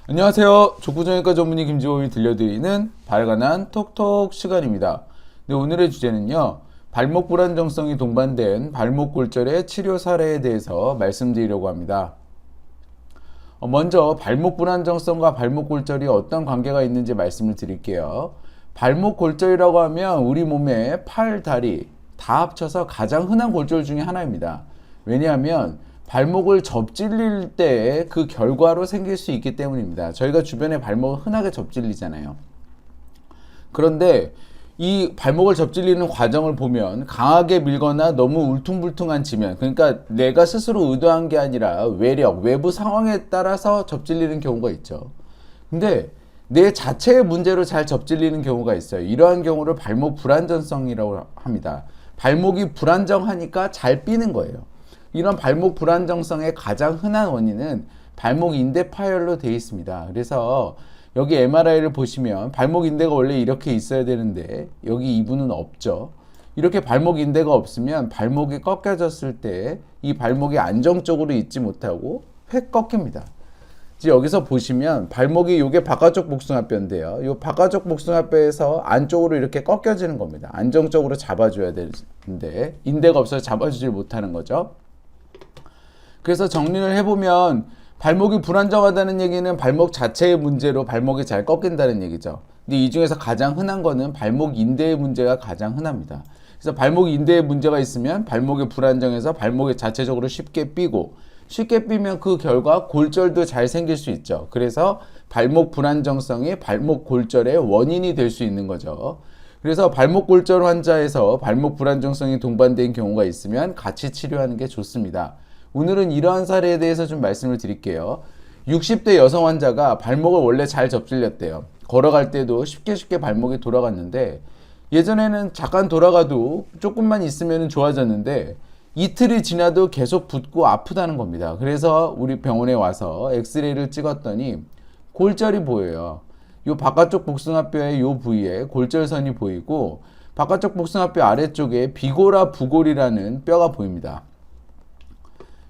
안녕하세요. 족구정형외과 전문의 김지호이 들려드리는 발간한 톡톡 시간입니다. 네, 오늘의 주제는요. 발목 불안정성이 동반된 발목 골절의 치료 사례에 대해서 말씀드리려고 합니다. 먼저 발목 불안정성과 발목 골절이 어떤 관계가 있는지 말씀을 드릴게요. 발목 골절이라고 하면 우리 몸의 팔, 다리 다 합쳐서 가장 흔한 골절 중에 하나입니다. 왜냐하면 발목을 접질릴 때 그 결과로 생길 수 있기 때문입니다. 저희가 주변에 발목을 흔하게 접질리잖아요. 그런데 이 발목을 접질리는 과정을 보면 강하게 밀거나 너무 울퉁불퉁한 지면, 그러니까 내가 스스로 의도한 게 아니라 외력, 외부 상황에 따라서 접질리는 경우가 있죠. 근데 내 자체의 문제로 잘 접질리는 경우가 있어요. 이러한 경우를 발목 불안정성이라고 합니다. 발목이 불안정하니까 잘 삐는 거예요. 이런 발목 불안정성의 가장 흔한 원인은 발목 인대 파열로 되어 있습니다. 그래서 여기 MRI를 보시면 발목 인대가 원래 이렇게 있어야 되는데 여기 이 부분은 없죠. 이렇게 발목 인대가 없으면 발목이 꺾여졌을 때 이 발목이 안정적으로 있지 못하고 획 꺾입니다. 여기서 보시면 발목이 이게 바깥쪽 복숭아뼈인데요. 이 바깥쪽 복숭아뼈에서 안쪽으로 이렇게 꺾여지는 겁니다. 안정적으로 잡아줘야 되는데 인대가 없어서 잡아주질 못하는 거죠. 그래서 정리를 해보면 발목이 불안정하다는 얘기는 발목 자체의 문제로 발목이 잘 꺾인다는 얘기죠. 근데 이 중에서 가장 흔한 거는 발목 인대의 문제가 가장 흔합니다. 그래서 발목 인대에 문제가 있으면 발목이 불안정해서 발목이 자체적으로 쉽게 삐고, 쉽게 삐면 그 결과 골절도 잘 생길 수 있죠. 그래서 발목 불안정성이 발목 골절의 원인이 될 수 있는 거죠. 그래서 발목 골절 환자에서 발목 불안정성이 동반된 경우가 있으면 같이 치료하는 게 좋습니다. 오늘은 이러한 사례에 대해서 좀 말씀을 드릴게요. 60대 여성 환자가 발목을 원래 잘 접질렸대요. 걸어갈 때도 쉽게 발목이 돌아갔는데 예전에는 잠깐 돌아가도 조금만 있으면 좋아졌는데 이틀이 지나도 계속 붓고 아프다는 겁니다. 그래서 우리 병원에 와서 엑스레이를 찍었더니 골절이 보여요. 요 바깥쪽 복숭아뼈의 요 부위에 골절선이 보이고 바깥쪽 복숭아뼈 아래쪽에 비고라 부골이라는 뼈가 보입니다.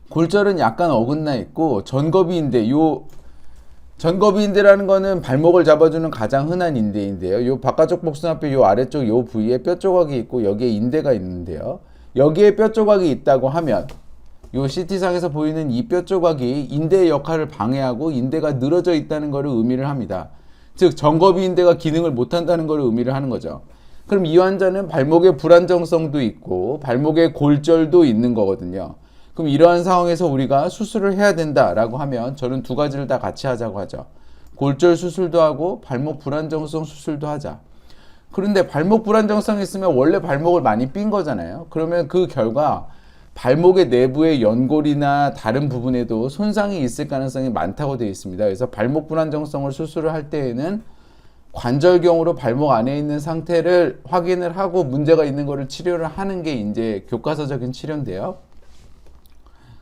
골절은 약간 어긋나 있고 전거비인대, 전거비인대라는 거는 발목을 잡아주는 가장 흔한 인대인데요. 요 바깥쪽 복숭아뼈 요 아래쪽 요 부위에 뼈 조각이 있고 여기에 인대가 있는데요. 여기에 뼈 조각이 있다고 하면 요 CT상에서 보이는 이 뼈 조각이 인대의 역할을 방해하고 인대가 늘어져 있다는 것을 의미를 합니다. 즉 전거비인대가 기능을 못한다는 것을 의미를 하는 거죠. 그럼 이 환자는 발목의 불안정성도 있고 발목의 골절도 있는 거거든요. 그럼 이러한 상황에서 우리가 수술을 해야 된다라고 하면 저는 두 가지를 다 같이 하자고 하죠. 골절 수술도 하고 발목 불안정성 수술도 하자. 그런데 발목 불안정성이 있으면 원래 발목을 많이 삔 거잖아요. 그러면 그 결과 발목의 내부의 연골이나 다른 부분에도 손상이 있을 가능성이 많다고 되어 있습니다. 그래서 발목 불안정성을 수술을 할 때에는 관절경으로 발목 안에 있는 상태를 확인을 하고 문제가 있는 것을 치료를 하는 게 이제 교과서적인 치료인데요.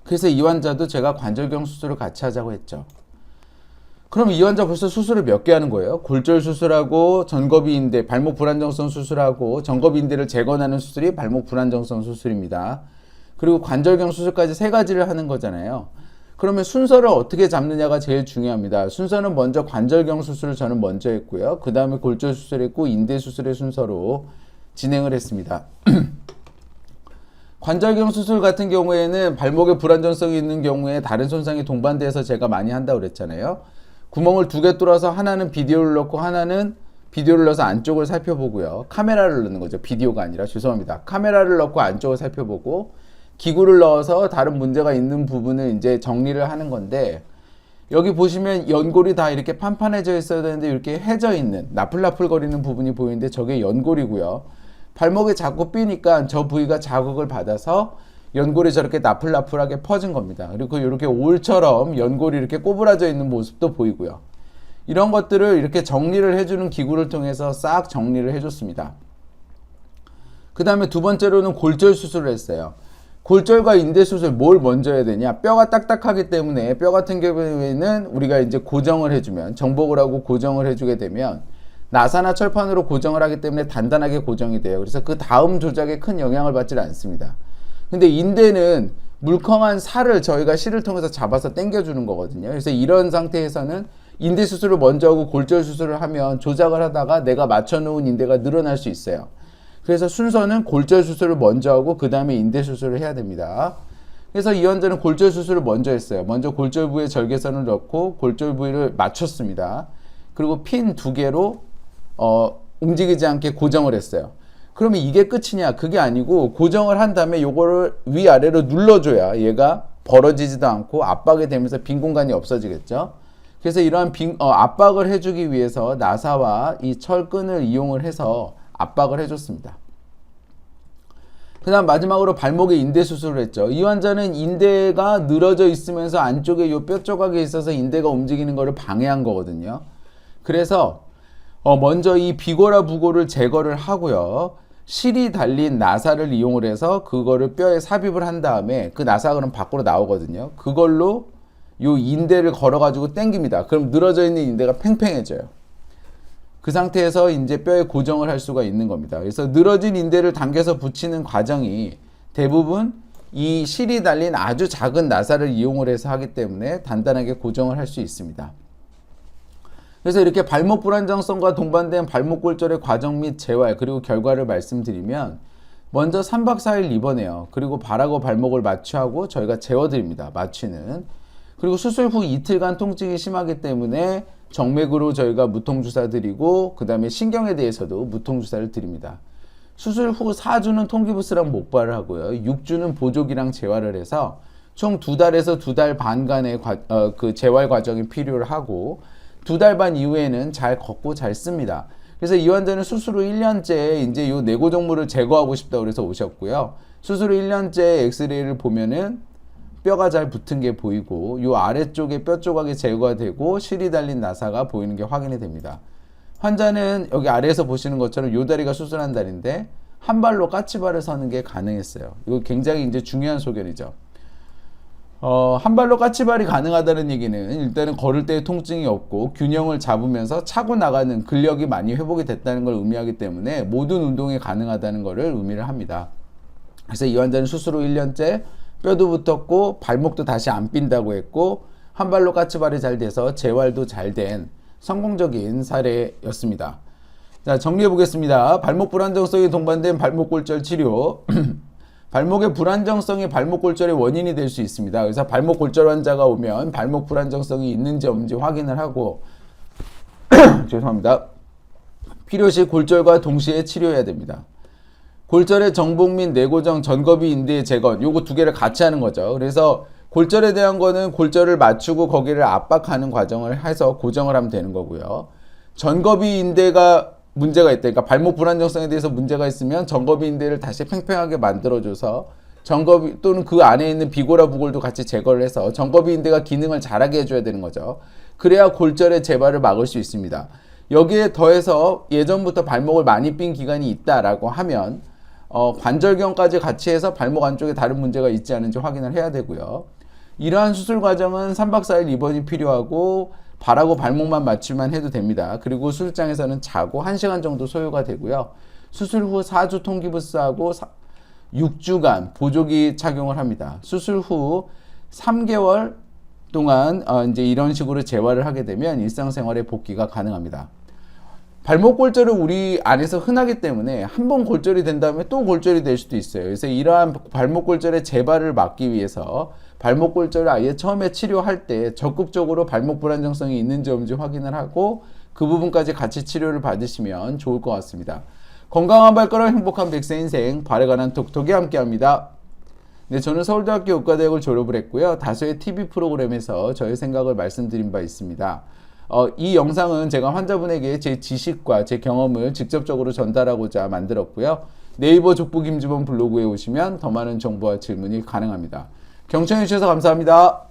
그래서 이 환자도 제가 관절경 수술을 같이 하자고 했죠. 그럼 이 환자 벌써 수술을 몇 개 하는 거예요? 골절 수술하고 전거비인대, 발목 불안정성 수술하고 전거비인대를 재건하는 수술이 발목 불안정성 수술입니다. 그리고 관절경 수술까지 세 가지를 하는 거잖아요. 그러면 순서를 어떻게 잡느냐가 제일 중요합니다. 순서는 먼저 관절경 수술을 저는 먼저 했고요. 그 다음에 골절 수술했고 인대 수술의 순서로 진행을 했습니다. 관절경 수술 같은 경우에는 발목에 불안정성이 있는 경우에 다른 손상이 동반돼서 제가 많이 한다고 그랬잖아요. 구멍을 두 개 뚫어서 하나는 비디오를 넣고 하나는 비디오를 넣어서 안쪽을 살펴보고요. 카메라를 넣는 거죠. 비디오가 아니라 죄송합니다. 카메라를 넣고 안쪽을 살펴보고 기구를 넣어서 다른 문제가 있는 부분을 이제 정리를 하는 건데 여기 보시면 연골이 다 이렇게 판판해져 있어야 되는데 이렇게 해져 있는 나풀나풀거리는 부분이 보이는데 저게 연골이고요. 발목이 자꾸 삐니까 저 부위가 자극을 받아서 연골이 저렇게 나풀나풀하게 퍼진 겁니다. 그리고 이렇게 올처럼 연골이 이렇게 꼬부라져 있는 모습도 보이고요. 이런 것들을 이렇게 정리를 해주는 기구를 통해서 싹 정리를 해줬습니다. 그 다음에 두 번째로는 골절 수술을 했어요. 골절과 인대 수술 뭘 먼저 해야 되냐? 뼈가 딱딱하기 때문에 뼈 같은 경우에는 우리가 이제 고정을 해주면 정복을 하고 고정을 해주게 되면 나사나 철판으로 고정을 하기 때문에 단단하게 고정이 돼요. 그래서 그 다음 조작에 큰 영향을 받지 않습니다. 근데 인대는 물컹한 살을 저희가 실을 통해서 잡아서 당겨주는 거거든요. 그래서 이런 상태에서는 인대 수술을 먼저 하고 골절 수술을 하면 조작을 하다가 내가 맞춰놓은 인대가 늘어날 수 있어요. 그래서 순서는 골절 수술을 먼저 하고 그 다음에 인대 수술을 해야 됩니다. 그래서 이 환자는 골절 수술을 먼저 했어요. 먼저 골절 부위에 절개선을 넣고 골절 부위를 맞췄습니다. 그리고 핀 2개로 움직이지 않게 고정을 했어요. 그러면 이게 끝이냐? 그게 아니고 고정을 한 다음에 요거를 위아래로 눌러줘야 얘가 벌어지지도 않고 압박이 되면서 빈 공간이 없어지겠죠. 그래서 이러한 압박을 해주기 위해서 나사와 이 철끈을 이용을 해서 압박을 해줬습니다. 그 다음 마지막으로 발목에 인대 수술을 했죠. 이 환자는 인대가 늘어져 있으면서 안쪽에 요 뼈 조각에 있어서 인대가 움직이는 것을 방해한 거거든요. 그래서 먼저 이 비고라 부고를 제거를 하고요. 실이 달린 나사를 이용을 해서 그거를 뼈에 삽입을 한 다음에 그 나사가 그럼 밖으로 나오거든요. 그걸로 요 인대를 걸어가지고 당깁니다. 그럼 늘어져 있는 인대가 팽팽해져요. 그 상태에서 이제 뼈에 고정을 할 수가 있는 겁니다. 그래서 늘어진 인대를 당겨서 붙이는 과정이 대부분 이 실이 달린 아주 작은 나사를 이용을 해서 하기 때문에 단단하게 고정을 할 수 있습니다. 그래서 이렇게 발목 불안정성과 동반된 발목 골절의 과정 및 재활 그리고 결과를 말씀드리면 먼저 3박 4일 입원해요. 그리고 발하고 발목을 마취하고 저희가 재워드립니다. 마취는. 그리고 수술 후 이틀간 통증이 심하기 때문에 정맥으로 저희가 무통주사 드리고 그 다음에 신경에 대해서도 무통주사를 드립니다. 수술 후 4주는 통기부스랑 목발을 하고요. 6주는 보조기랑 재활을 해서 총 2달에서 2달 반간의 그 재활 과정이 필요를 하고 2달 반 이후에는 잘 걷고 잘 씁니다. 그래서 이 환자는 수술 후 1년째 이제 요 내고정물을 제거하고 싶다고 그래서 오셨고요. 수술 후 1년째 엑스레이를 보면은 뼈가 잘 붙은 게 보이고 요 아래쪽에 뼈 조각이 제거가 되고 실이 달린 나사가 보이는 게 확인이 됩니다. 환자는 여기 아래에서 보시는 것처럼 요 다리가 수술한 다리인데 한 발로 까치발을 서는 게 가능했어요. 이거 굉장히 이제 중요한 소견이죠. 한 발로 까치발이 가능하다는 얘기는 일단은 걸을 때 통증이 없고 균형을 잡으면서 차고 나가는 근력이 많이 회복이 됐다는 걸 의미하기 때문에 모든 운동이 가능하다는 것을 의미를 합니다. 그래서 이 환자는 수술 후 1년째 뼈도 붙었고 발목도 다시 안 삔다고 했고 한 발로 까치발이 잘 돼서 재활도 잘 된 성공적인 사례였습니다. 자, 정리해 보겠습니다. 발목 불안정성이 동반된 발목 골절 치료. 발목의 불안정성이 발목 골절의 원인이 될 수 있습니다. 그래서 발목 골절 환자가 오면 발목 불안정성이 있는지 없는지 확인을 하고 죄송합니다. 필요시 골절과 동시에 치료해야 됩니다. 골절의 정복 및 내고정, 전거비 인대의 재건 요거 2개를 같이 하는 거죠. 그래서 골절에 대한 거는 골절을 맞추고 거기를 압박하는 과정을 해서 고정을 하면 되는 거고요. 전거비 인대가 문제가 있다. 그러니까 발목 불안정성에 대해서 문제가 있으면 전거비 인대를 다시 팽팽하게 만들어줘서 전거비 또는 그 안에 있는 비고라 부골도 같이 제거를 해서 전거비 인대가 기능을 잘하게 해줘야 되는 거죠. 그래야 골절의 재발을 막을 수 있습니다. 여기에 더해서 예전부터 발목을 많이 삔 기간이 있다라고 하면 관절경까지 같이 해서 발목 안쪽에 다른 문제가 있지 않은지 확인을 해야 되고요. 이러한 수술 과정은 3박 4일 입원이 필요하고 발하고 발목만 맞추면 해도 됩니다. 그리고 수술장에서는 자고 1시간 정도 소요가 되고요. 수술 후 4주 통기부스하고 6주간 보조기 착용을 합니다. 수술 후 3개월 동안 이제 이런 식으로 재활을 하게 되면 일상생활에 복귀가 가능합니다. 발목 골절은 우리 안에서 흔하기 때문에 한 번 골절이 된 다음에 또 골절이 될 수도 있어요. 그래서 이러한 발목 골절의 재발을 막기 위해서 발목 골절을 아예 처음에 치료할 때 적극적으로 발목 불안정성이 있는지 없는지 확인을 하고 그 부분까지 같이 치료를 받으시면 좋을 것 같습니다. 건강한 발걸음 행복한 100세 인생 발에 관한 톡톡이 함께합니다. 네, 저는 서울대학교 의과대학을 졸업을 했고요. 다수의 TV 프로그램에서 저의 생각을 말씀드린 바 있습니다. 이 영상은 제가 환자분에게 제 지식과 제 경험을 직접적으로 전달하고자 만들었고요. 네이버 족보 김주범 블로그에 오시면 더 많은 정보와 질문이 가능합니다. 경청해 주셔서 감사합니다.